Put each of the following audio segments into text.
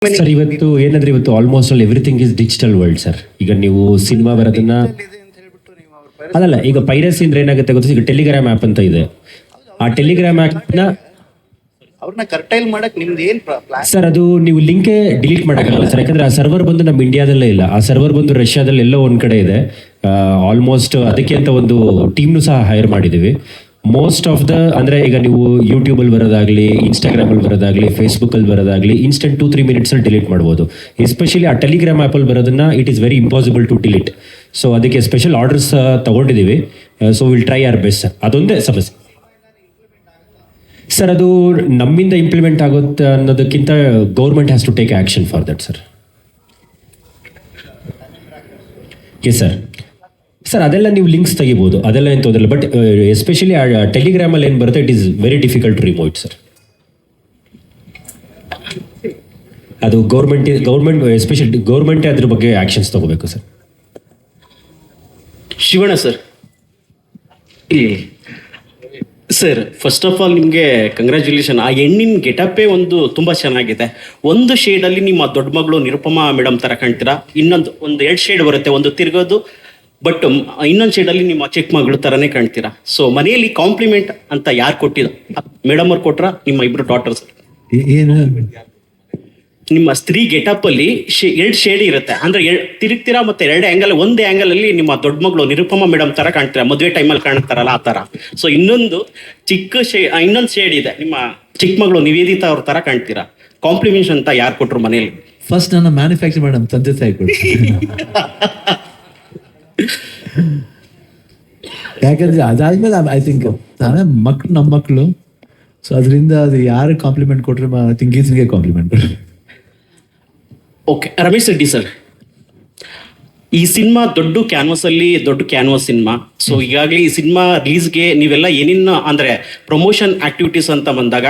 Sir ಇವತ್ತು ಏನಂದ್ರೆ ಇವತ್ತು almost all everything is digital world sir. ಈಗ ನೀವು ಸಿನಿಮಾ ಬರೋದನ್ನ ಅದಲ್ಲ, ಈಗ ಪೈರಸಿ ಅಂದ್ರೆ ಏನಾಗುತ್ತೆ ಗೊತ್ತಾ, ಈಗ ಟೆಲಿಗ್ರಾಮ್ ಆ್ಯಪ್ ಅಂತ ಇದೆ. ಆ ಟೆಲಿಗ್ರಾಮ್ ಆ್ಯಪ್ನ ಅವ್ರನ್ನ ಕರ್ಟೈಲ್ ಮಾಡಕ್ ನಿಮ್ದು ಏನ್ ಪ್ಲಾನ್? ಸರ್ ಅದು ನೀವು ಲಿಂಕೇ ಡಿಲೀಟ್ ಮಾಡೋಕ್ಕಾಗಲ್ಲ ಸರ್, ಯಾಕಂದ್ರೆ ಆ ಸರ್ವರ್ ಬಂದು ನಮ್ಮ ಇಂಡಿಯಾದಲ್ಲೇ ಇಲ್ಲ, ಆ ಸರ್ವರ್ ಬಂದು ರಷ್ಯಾದಲ್ಲಿ ಎಲ್ಲೋ ಒಂದ್ ಕಡೆ ಇದೆ. ಆಲ್ಮೋಸ್ಟ್ ಅದಕ್ಕೆ ಅಂತ ಒಂದು ಟೀಮ್ನು ಸಹ ಹೈರ್ ಮಾಡಿದ್ದೀವಿ. ಮೋಸ್ಟ್ ಆಫ್ ದ ಅಂದರೆ ಈಗ ನೀವು ಯೂಟ್ಯೂಬಲ್ಲಿ ಬರೋದಾಗಲಿ, ಇನ್ಸ್ಟಾಗ್ರಾಮಲ್ಲಿ ಬರೋದಾಗಲಿ, ಫೇಸ್ಬುಕ್ಕಲ್ಲಿ ಬರೋದಾಗಲಿ ಇನ್ಸ್ಟೆಂಟ್ 2-3 ಮಿನಿಟ್ಸಲ್ಲಿ ಡಿಲೀಟ್ ಮಾಡ್ಬೋದು. ಎಸ್ಪೆಷಲಿ ಆ ಟೆಲಿಗ್ರಾಮ್ ಆ್ಯಪಲ್ಲಿ ಬರೋದನ್ನ it is very impossible to delete. So ಅದಕ್ಕೆ ಸ್ಪೆಷಲ್ ಆರ್ಡರ್ಸ್ ತೊಗೊಂಡಿದ್ದೀವಿ. So will try our best sir. ಅದೊಂದೇ ಸಮಸ್ಯೆ ಸರ್, ಅದು ನಮ್ಮಿಂದ ಇಂಪ್ಲಿಮೆಂಟ್ ಆಗುತ್ತೆ ಅನ್ನೋದಕ್ಕಿಂತ government has to take action for that sir. Yes sir. Sir ಅದೆಲ್ಲ ನೀವು ಲಿಂಕ್ಸ್ ತೆಗಿಬೋದು, ಅದೆಲ್ಲ ಏನು ತೊಂದರೆ ಇಲ್ಲ. ಬಟ್ ಎಸ್ಪೆಷಲಿ ಟೆಲಿಗ್ರಾಮಲ್ಲಿ ಏನು ಬರುತ್ತೆ, it is very difficult to remove it sir. ಅದು ಗೌರ್ಮೆಂಟ್ ಎಸ್ಪೆಷಲಿ ಗೌರ್ಮೆಂಟೇ ಅದ್ರ ಬಗ್ಗೆ ಆ್ಯಕ್ಷನ್ಸ್ ತಗೋಬೇಕು sir. Shivanna sir, sir first of all ನಿಮಗೆ ಕಂಗ್ರ್ಯಾಚುಲೇಷನ್. ಆ ಹೆಣ್ಣಿನ ಗೆಟಪ್ಪೇ ಒಂದು ತುಂಬ ಚೆನ್ನಾಗಿದೆ. ಒಂದು ಶೇಡಲ್ಲಿ ನಿಮ್ಮ ದೊಡ್ಡ ಮಗಳು ನಿರುಪಮಾ ಮೇಡಮ್ ಥರ ಕಾಣ್ತೀರಾ, ಒಂದು 2 ಶೇಡ್ ಬರುತ್ತೆ, ಒಂದು ತಿರ್ಗೋದು, ಬಟ್ ಇನ್ನೊಂದು ಶೇಡಲ್ಲಿ ನಿಮ್ಮ ಚಿಕ್ಕ ಮಗಳು ಥರನೇ ಕಾಣ್ತೀರಾ. ಸೊ ಮನೆಯಲ್ಲಿ ಕಾಂಪ್ಲಿಮೆಂಟ್ ಅಂತ ಯಾರು ಕೊಟ್ಟಿದ, ಮೇಡಮ್ ಅವ್ರು ಕೊಟ್ರ ನಿಮ್ಮ ಇಬ್ಬರು ಡಾಟರ್ಸ್? ಏನು ನಿಮ್ಮ ಸ್ತ್ರೀ ಗೆಟಪ್ಪಲ್ಲಿ 2 ಶೇಡ್ ಇರುತ್ತೆ, ಅಂದರೆ ತಿರುಗ್ತೀರಾ ಮತ್ತು 2 ಆ್ಯಂಗಲ್, ಒಂದೇ ಆ್ಯಂಗಲಲ್ಲಿ ನಿಮ್ಮ ದೊಡ್ಡ ಮಗಳು ನಿರುಪಮಾ ಮೇಡಮ್ ಥರ ಕಾಣ್ತೀರಾ, ಮದುವೆ ಟೈಮಲ್ಲಿ ಕಾಣ್ತಾರಲ್ಲ ಆ ಥರ. ಸೊ ಇನ್ನೊಂದು ಶೇಡ್ ಇದೆ, ನಿಮ್ಮ ಚಿಕ್ಕ ಮಗಳು ನಿವೇದಿತಾ ಅವ್ರ ಥರ ಕಾಣ್ತೀರಾ. ಕಾಂಪ್ಲಿಮೆಂಟ್ಸ್ ಅಂತ ಯಾರು ಕೊಟ್ಟರು ಮನೇಲಿ? ಫಸ್ಟ್ ನನ್ನ ಮ್ಯಾನುಫ್ಯಾಕ್ಚರ್ ಮಾಡಿ ನಮ್ಮ ತಂದೆ ತಾಯಿ ಕೊಡ್ತೀನಿ. ಯಾಕಂದ್ರೆ ಅದಾದ್ಮೇಲೆ ಐ ಥಿಂಕ್ ನಾನೇ ನಮ್ಮ ಮಕ್ಕಳು. ಸೊ ಅದರಿಂದ ಅದು ಯಾರು ಕಾಂಪ್ಲಿಮೆಂಟ್ ಕೊಟ್ರೆ ಐ ಥಿಂಕ್ ಗೀಸ್ಗೆ ಕಾಂಪ್ಲಿಮೆಂಟ್ ಕೊಡ್ರಿ. ಓಕೆ, ರಮೇಶ್ ರೆಡ್ಡಿ ಸರ್, ಈ ಸಿನಿಮಾ ದೊಡ್ಡ ಕ್ಯಾನ್ವಾಸ್ ಸಿನಿಮಾ. ಸೊ ಈಗಾಗಲೇ ಈ ಸಿನಿಮಾ ರಿಲೀಸ್ಗೆ ನೀವೆಲ್ಲ ಏನೇನು ಅಂದರೆ ಪ್ರಮೋಷನ್ ಆಕ್ಟಿವಿಟೀಸ್ ಅಂತ ಬಂದಾಗ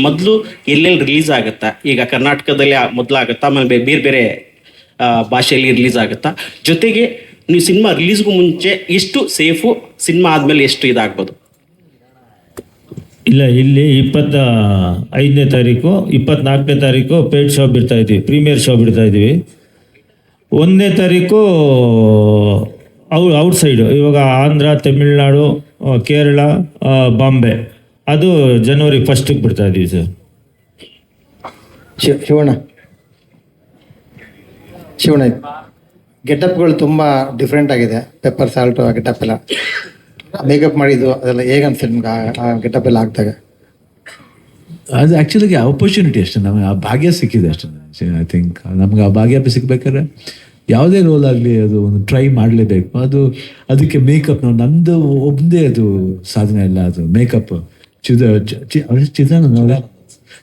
ಮೊದಲು ಎಲ್ಲೆಲ್ಲಿ ರಿಲೀಸ್ ಆಗುತ್ತಾ? ಈಗ ಕರ್ನಾಟಕದಲ್ಲಿ ಮೊದಲಾಗುತ್ತಾ, ಆಮೇಲೆ ಬೇರೆ ಬೇರೆ ಭಾಷೆಯಲ್ಲಿ ರಿಲೀಸ್ ಆಗುತ್ತಾ? ಜೊತೆಗೆ ನೀವು ಸಿನಿಮಾ ರಿಲೀಸ್ಗೂ ಮುಂಚೆ ಎಷ್ಟು ಸೇಫು, ಸಿನಿಮಾ ಆದಮೇಲೆ ಎಷ್ಟು ಇದಾಗ್ಬೋದು? ಇಲ್ಲ, ಇಲ್ಲಿ 25ನೇ ತಾರೀಕು 24ನೇ ತಾರೀಕು ಪೇಡ್ ಶೋ ಬಿಡ್ತಾ ಇದ್ದೀವಿ, ಪ್ರೀಮಿಯರ್ ಶೋ ಬಿಡ್ತಾ ಇದ್ದೀವಿ. 1ನೇ ತಾರೀಕು ಔಟ್ಸೈಡು, ಇವಾಗ ಆಂಧ್ರ, ತಮಿಳ್ನಾಡು, ಕೇರಳ, ಬಾಂಬೆ, ಅದು ಜನವರಿ 1ಕ್ಕೆ ಬಿಡ್ತಾ ಇದ್ದೀವಿ ಸರ್. ಶಿವಣ್ಣ ಗೆಟಪ್ಗಳು ತುಂಬ ಡಿಫ್ರೆಂಟ್ ಆಗಿದೆ. ಪೆಪ್ಪರ್ ಸಾಲ್ಟು ಆ ಗೆಟಪ್ ಎಲ್ಲ ಮೇಕಪ್ ಮಾಡಿದ್ದು ಅದೆಲ್ಲ ಹೇಗೆ ಅನ್ಸುತ್ತೆ ನಿಮ್ಗೆ ಆ ಗೆಟಪ್ ಎಲ್ಲ ಹಾಕಿದಾಗ? ಅದು ಆ್ಯಕ್ಚುಲಿ ಆಪರ್ಚುನಿಟಿ ಅಷ್ಟೇ, ನಮಗೆ ಆ ಭಾಗ್ಯ ಸಿಕ್ಕಿದೆ ಅಷ್ಟೇ. ಐ ಥಿಂಕ್ ನಮ್ಗೆ ಆ ಭಾಗ್ಯ ಸಿಗ್ಬೇಕಾದ್ರೆ ಯಾವುದೇ ರೋಲ್ ಆಗಲಿ ಅದು ಒಂದು ಟ್ರೈ ಮಾಡಲೇಬೇಕು. ಅದಕ್ಕೆ ಮೇಕಪ್ ನಂದು ಒಬ್ಬದೇ ಅದು ಸಾಧನೆ ಇಲ್ಲ. ಅದು ಮೇಕಪ್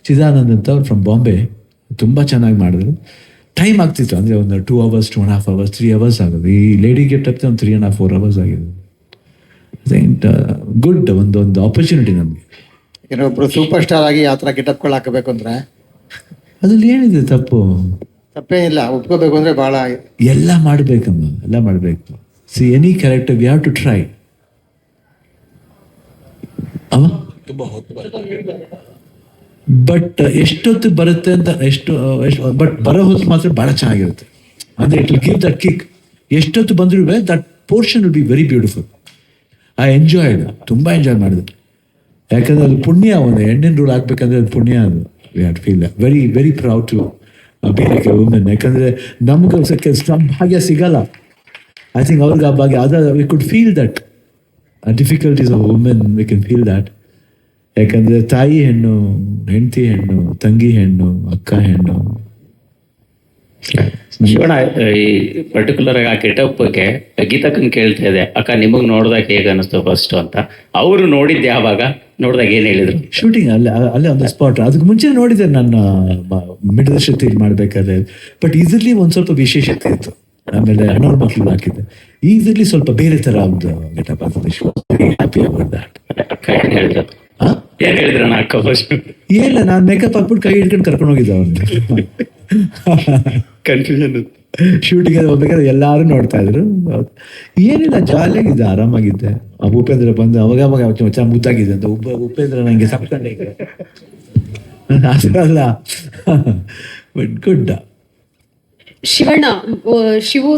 ಚಿದಾನಂದ್ ಅಂತ ಅವ್ರು ಫ್ರಮ್ ಬಾಂಬೆ ತುಂಬ ಚೆನ್ನಾಗಿ ಮಾಡಿದ್ರು. ಟೈಮ್ ಆಗ್ತಿತ್ತು, ಅಂದರೆ ಒಂದು 2 hours, 2.5 hours, 3 hours ಆಗೋದು. ಈ ಲೇಡಿ ಗೆಟಪ್ ಒಂದು 3.5-4 hours ಆಗಿದೆ. ಐ ಥಿಂಕ್ ಗುಡ್, ಒಂದು ಆಪರ್ಚುನಿಟಿ ನಮಗೆ. ಒಬ್ರು ಸೂಪರ್ ಸ್ಟಾರ್ ಆಗಿ ಆ ಥರ ಗೆಟಪ್ಗಳು ಹಾಕಬೇಕು ಅಂದರೆ ಅದ್ರಲ್ಲಿ ಏನಿದೆ ತಪ್ಪೇನಿಲ್ಲ, ಒಪ್ಕೋಬೇಕು ಅಂದರೆ ಭಾಳ ಎಲ್ಲ ಮಾಡಬೇಕಮ್ಮ, ಎಲ್ಲ ಮಾಡಬೇಕು. See any character we have to try. But ಎಷ್ಟೊತ್ತು ಬರುತ್ತೆ ಅಂತ ಬಟ್ ಬರೋ ಹೊತ್ತು ಮಾತ್ರ ಭಾಳ ಚೆನ್ನಾಗಿರುತ್ತೆ. ಅಂದರೆ it will give that kick. ಎಷ್ಟೊತ್ತು ಬಂದರೂ that portion will be very beautiful. I enjoyed, ತುಂಬ ಎಂಜಾಯ್ ಮಾಡಿದೆ. ಯಾಕಂದರೆ ಅದು ಪುಣ್ಯ, ಒಂದು ಹೆಣ್ಣಿನ ರೂಲ್ ಹಾಕ್ಬೇಕಂದ್ರೆ ಅದು ಪುಣ್ಯ. ಅದು we have to feel very very proud to be like a women. ಯಾಕಂದರೆ ನಮ್ಗೆ ನಮ್ಮ ಭಾಗ್ಯ ಸಿಗಲ್ಲ. ಐ ಥಿಂಕ್ ಅವ್ರಿಗೆ ಆ ಭಾಗ್ಯ we could feel that difficulties of women, we can feel that. ಯಾಕಂದರೆ ತಾಯಿ ಹೆಣ್ಣು, ಹೆಂಡತಿ ಹೆಣ್ಣು, ತಂಗಿ ಹೆಣ್ಣು, ಅಕ್ಕ ಹೆಣ್ಣು. ಶಿವಣ್ಣ, ಈ ಪರ್ಟಿಕ್ಯುಲರ್ ಆಗಿ ಆ ಗೆಟಪ್ ಬಗ್ಗೆ ಗೀತಕ್ಕನ್ ಕೇಳ್ತಾ ಇದೆ, ಅಕ್ಕ ನಿಮಗೆ ನೋಡಿದಾಗ ಹೇಗೆ ಅನಿಸ್ತು ಫಸ್ಟ್ ಅಂತ. ಅವರು ನೋಡಿದ್ದೆ, ಯಾವಾಗ ನೋಡಿದಾಗ ಏನು ಹೇಳಿದ್ರು? ಶೂಟಿಂಗ್ ಅಲ್ಲೇ ಒಂದು ಸ್ಪಾಟ್. ಅದಕ್ಕೆ ಮುಂಚೆ ನೋಡಿದ್ದೆ ನನ್ನ ಮಿಡದಶಕ್ತಿ ಮಾಡಬೇಕಾದ್ರೆ. ಬಟ್ ಇದರಲ್ಲಿ ಒಂದು ಸ್ವಲ್ಪ ವಿಶೇಷತೆ ಇತ್ತು. ಆಮೇಲೆ ಅಣ್ಣವ್ರ ಮಕ್ಕಳು ಹಾಕಿದ್ದೆ. ಇದರಲ್ಲಿ ಸ್ವಲ್ಪ ಬೇರೆ ಥರ ಒಂದು ಗೆಟಪ್ ಆಗ್ತದೆ. Happy about that. ಅಕ್ಕ ಏನು ಹೇಳಿದ್ರು? ಏನು ಹೇಳಿದ್ರಣ್ಣ ಅಕ್ಕ ಫಸ್ಟ್? ಏನಿಲ್ಲ, ನಾನು ಮೇಕಪ್ ಹಾಕ್ಬಿಟ್ಟು ಕೈ ಹಿಡ್ಕೊಂಡು ಕರ್ಕೊಂಡು ಹೋಗಿದ್ದೆ ಅವ್ರನ್ನ. ಕನ್ಫ್ಯೂಷನ್. ಶೂಟಿಂಗ್ ಹೋಗ್ಬೇಕಾದ್ರೆ ಎಲ್ಲರೂ ನೋಡ್ತಾ ಇದ್ರು. ಏನಿಲ್ಲ, ಜಾಲಿಯಾಗಿದ್ದೆ, ಆರಾಮಾಗಿದ್ದೆ. ಉಪೇಂದ್ರ ಬಂದು ಅವಾಗ ಚೆನ್ನಾಗಿ ಮುದ್ದಾಗಿದೆ ಅಂತ ಉಪೇಂದ್ರ ನನಗೆ ಸಪ್ಕೊಂಡೆ. ಅಲ್ಲ ಬಟ್ ಗುಡ್. ಶಿವಣ್ಣ ಶಿವು